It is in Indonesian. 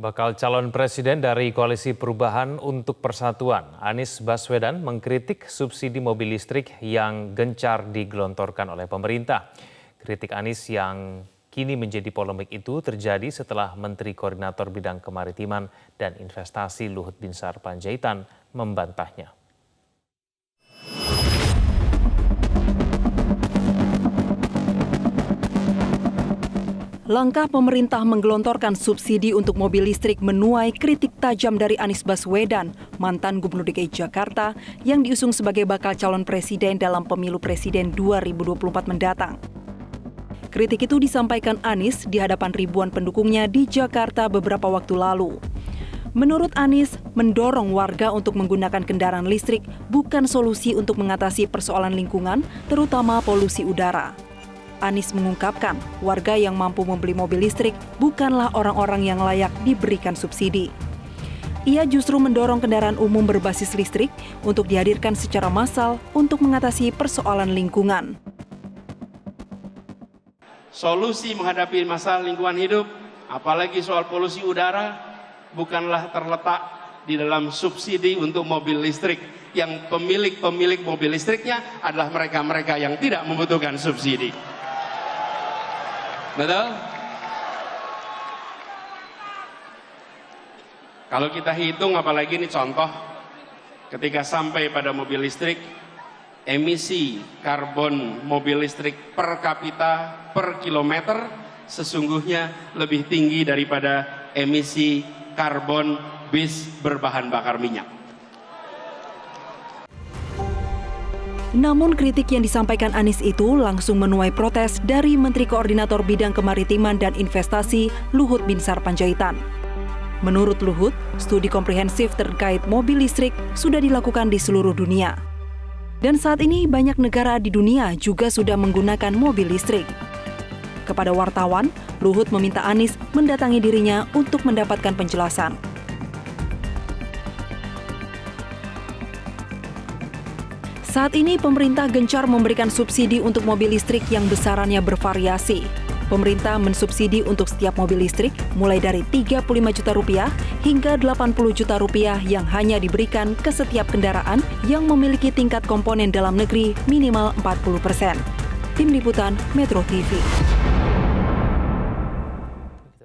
Bakal calon presiden dari Koalisi Perubahan untuk Persatuan, Anies Baswedan mengkritik subsidi mobil listrik yang gencar digelontorkan oleh pemerintah. Kritik Anies yang kini menjadi polemik itu terjadi setelah Menteri Koordinator Bidang Kemaritiman dan Investasi Luhut Binsar Panjaitan membantahnya. Langkah pemerintah menggelontorkan subsidi untuk mobil listrik menuai kritik tajam dari Anies Baswedan, mantan Gubernur DKI Jakarta yang diusung sebagai bakal calon presiden dalam pemilu presiden 2024 mendatang. Kritik itu disampaikan Anies di hadapan ribuan pendukungnya di Jakarta beberapa waktu lalu. Menurut Anies, mendorong warga untuk menggunakan kendaraan listrik bukan solusi untuk mengatasi persoalan lingkungan, terutama polusi udara. Anies mengungkapkan, warga yang mampu membeli mobil listrik bukanlah orang-orang yang layak diberikan subsidi. Ia justru mendorong kendaraan umum berbasis listrik untuk dihadirkan secara massal untuk mengatasi persoalan lingkungan. Solusi menghadapi masalah lingkungan hidup, apalagi soal polusi udara, bukanlah terletak di dalam subsidi untuk mobil listrik. Yang pemilik mobil listriknya adalah mereka-mereka yang tidak membutuhkan subsidi. Betul? Kalau kita hitung, apalagi ini contoh, ketika sampai pada mobil listrik, emisi karbon mobil listrik per kapita per kilometer sesungguhnya lebih tinggi daripada emisi karbon bis berbahan bakar minyak. Namun kritik yang disampaikan Anies itu langsung menuai protes dari Menteri Koordinator Bidang Kemaritiman dan Investasi Luhut Binsar Panjaitan. Menurut Luhut, studi komprehensif terkait mobil listrik sudah dilakukan di seluruh dunia. Dan saat ini banyak negara di dunia juga sudah menggunakan mobil listrik. Kepada wartawan, Luhut meminta Anies mendatangi dirinya untuk mendapatkan penjelasan. Saat ini pemerintah gencar memberikan subsidi untuk mobil listrik yang besarannya bervariasi. Pemerintah mensubsidi untuk setiap mobil listrik mulai dari Rp35 juta hingga Rp80 juta yang hanya diberikan ke setiap kendaraan yang memiliki tingkat komponen dalam negeri minimal 40%. Tim Liputan Metro TV.